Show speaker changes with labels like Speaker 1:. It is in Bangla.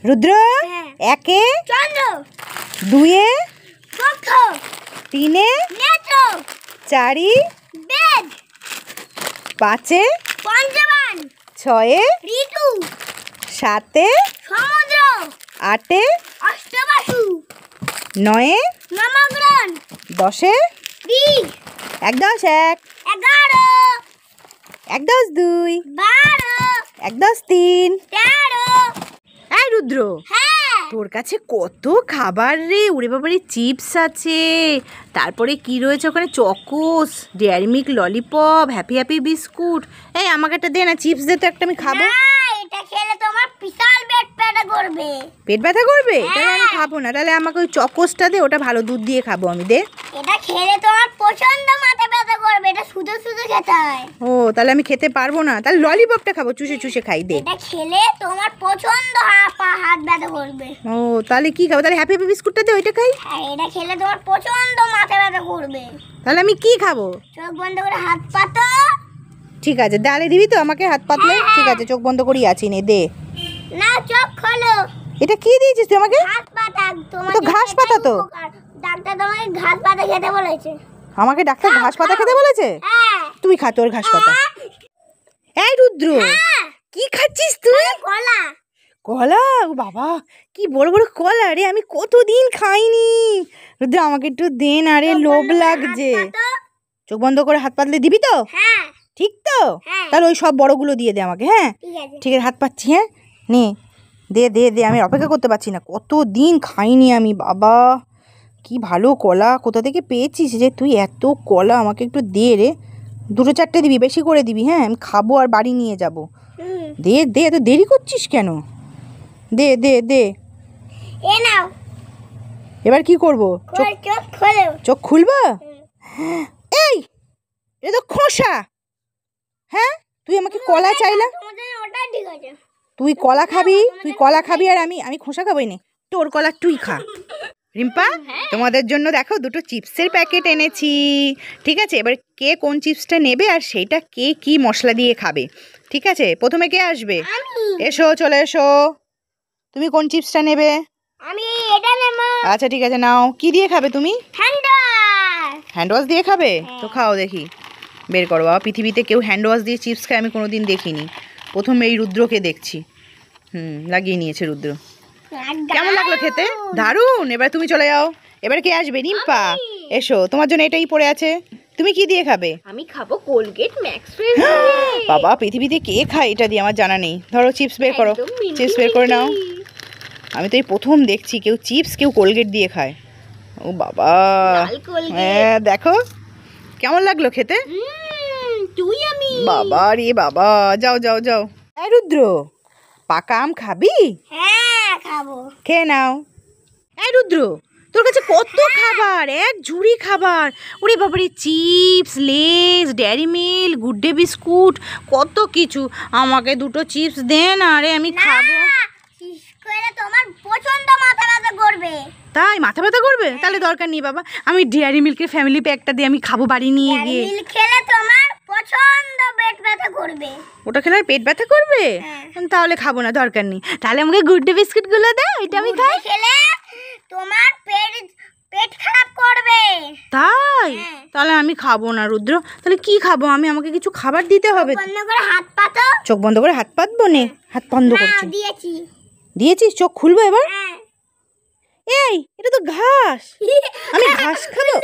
Speaker 1: রুদ্র, একে
Speaker 2: চন্দ্র,
Speaker 1: দুয়ে
Speaker 2: চক্র,
Speaker 1: তিনে
Speaker 2: নেত্র,
Speaker 1: চারি
Speaker 2: বেদ,
Speaker 1: পাঁচে
Speaker 2: পঞ্চবান,
Speaker 1: ছয়ে
Speaker 2: ঋতু,
Speaker 1: সাতে
Speaker 2: সমুদ্র,
Speaker 1: আটে
Speaker 2: অষ্টবাসু,
Speaker 1: নয়ে
Speaker 2: নবগ্রহ,
Speaker 1: দশে
Speaker 2: দিক,
Speaker 1: ১ ১০ ১
Speaker 2: 11,
Speaker 1: ১ ১০ ২
Speaker 2: 12,
Speaker 1: ১ ১০ ৩
Speaker 2: 13,
Speaker 1: এই রুদ্র,
Speaker 2: হ্যাঁ
Speaker 1: তোর কাছে কত খাবার রে! ওরে বাবারে, চিপস আছে, তারপরে কি রয়েছে ওখানে, Chocos, dairy milk, lollipop, happy happy biscuit. এই আমাকে একটা দে না, চিপস দে তো একটা, আমি খাবো।
Speaker 2: না, এটা খেলে তোমার বিশাল পেট ব্যথা করবে।
Speaker 1: পেট ব্যথা করবে?
Speaker 2: হ্যাঁ।
Speaker 1: তাহলে আমি খাবো না, তাহলে আমাকে ওই চকোসটা দে, ওটা ভালো দুধ দিয়ে খাবো আমি, দে।
Speaker 2: এটা খেলে তোমার প্রচন্ড মাথা ব্যথা করবে, এটা শুধু শুধু খেতে হয়।
Speaker 1: ও, তাহলে আমি খেতে পারবো না, তাহলে ললিপপটা খাবো, চুষে চুষে খাই, দে।
Speaker 2: এটা খেলে তোমার প্রচন্ড হাত ব্যথা করবে।
Speaker 1: ও, তাহলে কি খাবো? তাহলে হ্যাপি হ্যাপি বিস্কুটটা দে, ওইটা খাই।
Speaker 2: হ্যাঁ, এটা খেলে তোমার প্রচন্ড মাথা ব্যথা করবে।
Speaker 1: তাহলে আমি কি খাবো?
Speaker 2: চোখ বন্ধ করে হাত পাতো।
Speaker 1: ঠিক আছে, ডালে দিবি তো আমাকে হাত পাতলে?
Speaker 2: হ্যাঁ।
Speaker 1: ঠিক আছে, চোখ বন্ধ করেই আছি, নে দে।
Speaker 2: না, চোখ খোলো।
Speaker 1: এটা কি দিয়েছিস তুই আমাকে?
Speaker 2: ঘাস পাতা। তোমার
Speaker 1: তো ঘাস পাতা তো।
Speaker 2: ডাক্তার তোমাকে ঘাস পাতা খেতে বলেছে।
Speaker 1: আমাকে ডাক্তার ঘাস পাতা খেতে বলেছে?
Speaker 2: হ্যাঁ।
Speaker 1: তুই খা তোর ঘাস পাতা। এই রুদ্র,
Speaker 2: হ্যাঁ।
Speaker 1: কি খাচ্ছিস তুই?
Speaker 2: কলা।
Speaker 1: কলা? ও বাবা, কি বড় বড় কলা রে, আমি কতদিন খাইনি। রুদ্র, আমাকে একটু দে না রে,
Speaker 2: চোখ
Speaker 1: লোভ
Speaker 2: বন্ধ করে
Speaker 1: লাগছে।
Speaker 2: হাত পাতো।
Speaker 1: চোখ বন্ধ করে হাত পাতলে দিবি তো?
Speaker 2: হ্যাঁ,
Speaker 1: ঠিক তো?
Speaker 2: হ্যাঁ।
Speaker 1: তাহলে ওই সব বড়গুলো দিয়ে দে আমাকে, হ্যাঁ?
Speaker 2: ঠিক আছে।
Speaker 1: ঠিক আছে, হাত পাচ্ছি, হ্যাঁ? নে, দে দে দে, আমি অপেক্ষা করতে পারছি না, কতদিন খাইনি আমি। বাবা, কি ভালো কলা, কোথা থেকে পেয়েছিস যে তুই এত কলা? আমাকে একটু দে রে, 2 4টে দিবি, বেশি করে দিবি, হ্যাঁ? আমি খাবো আর বাড়ি নিয়ে যাব। দে দে, এত দেরি করছিস কেন? দে দে দে।
Speaker 2: এ নাও।
Speaker 1: এবার কি করব? চোখ
Speaker 2: চোখ খোলো।
Speaker 1: চোখ খুলবো? এই, এটা তো খোসা। হ্যাঁ, তুই আমাকে কলা চাইলা।
Speaker 2: তোমাদের ওটা ঠিক আছে।
Speaker 1: তুই কলা খাবি, তুই কলা খাবি, আর আমি খোসা খাবই না। তোর কলা তুই খা। রিম্পা, তোমাদের জন্য দেখো 2টো চিপসের প্যাকেট এনেছি। ঠিক আছে, এবার কে কোন চিপসটা নেবে আর সেইটা কে কি মশলা দিয়ে খাবে। ঠিক আছে, প্রথমে কে আসবে? এসো, চলে এসো। তুমি কোন চিপসটা নেবে?
Speaker 2: আমি এটা নেব।
Speaker 1: আচ্ছা ঠিক আছে, নাও। কি দিয়ে খাবে তুমি?
Speaker 2: ঠান্ডা।
Speaker 1: হ্যান্ড ওয়াশ দিয়ে খাবে? তো খাও দেখি, বের করো। বাবা, পৃথিবীতে কেউ হ্যান্ড ওয়াশ দিয়ে চিপস খায় আমি কোনোদিন দেখিনি, প্রথমে এই রুদ্রকে দেখছি। লাগিয়ে নিয়েছে রুদ্র। কেমন লাগলো খেতে? দারুণ। এবার তুমি চলে যাও। এবার কে আসবে? রিম্পা, এসো, তোমার জন্য এটাই পড়ে আছে। তুমি কি দিয়ে খাবে?
Speaker 2: আমি খাবো কোলগেট ম্যাক্স ফ্রেশ।
Speaker 1: বাবা, পৃথিবীতে কে খায় এটা দিয়ে আমার জানা নেই। ধরো, চিপস বের করো, চিপস বের করে নাও। আমি তো এই প্রথম দেখছি কেউ চিপস, কেউ কোলগেট দিয়ে খায়। ও বাবা, হ্যাঁ, দেখো কেমন লাগলো খেতে।
Speaker 2: তুই আমি
Speaker 1: বাবা রে বাবা, যাও যাও যাও। এই রুদ্র, পাকা আম খাবি?
Speaker 2: হ্যাঁ, খাবো।
Speaker 1: খেয়ে নাও। এই রুদ্র, তোর কাছে কত খাবার, এক ঝুড়ি খাবার। ওরে বাবারে, চিপস, লেজ, dairy milk, good day biscuit, কত কিছু। আমাকে 2টো চিপস দে না রে, আমি খাবো।
Speaker 2: শেষ করে তোমার প্রচন্ড মাথা ব্যথা করবে।
Speaker 1: তাই মাথা ব্যথা করবে? তাহলে দরকার নেই বাবা, আমি ডেয়ারি মিল্কের ফ্যামিলি প্যাকটা দিয়ে আমি খাবো বাড়ি নিয়ে গিয়ে।
Speaker 2: মিল্ক খেলে তোমার প্রচন্ড পেট ব্যথা করবে।
Speaker 1: ওটা খেলে আর পেট ব্যথা করবে? তাহলে খাবো না, দরকার নেই। তাহলে আমাকে গুড ডে বিস্কুটগুলো দে, এটা আমি খাই।
Speaker 2: খেলে তোমার পেট খারাপ করবে।
Speaker 1: তাই? তাহলে আমি খাবো না রুদ্র। তাহলে কি খাবো আমি? আমাকে কিছু খাবার দিতে হবে।
Speaker 2: বন্ধ করে হাত পাতো।
Speaker 1: চোখ বন্ধ করে হাত পাতবো? নে, হাত বন্ধ করছি।
Speaker 2: দিয়েছি।
Speaker 1: দিয়েছিস? চোখ খুলবো এবার? এই, এটা তো ঘাস, আমি ঘাস খাবো?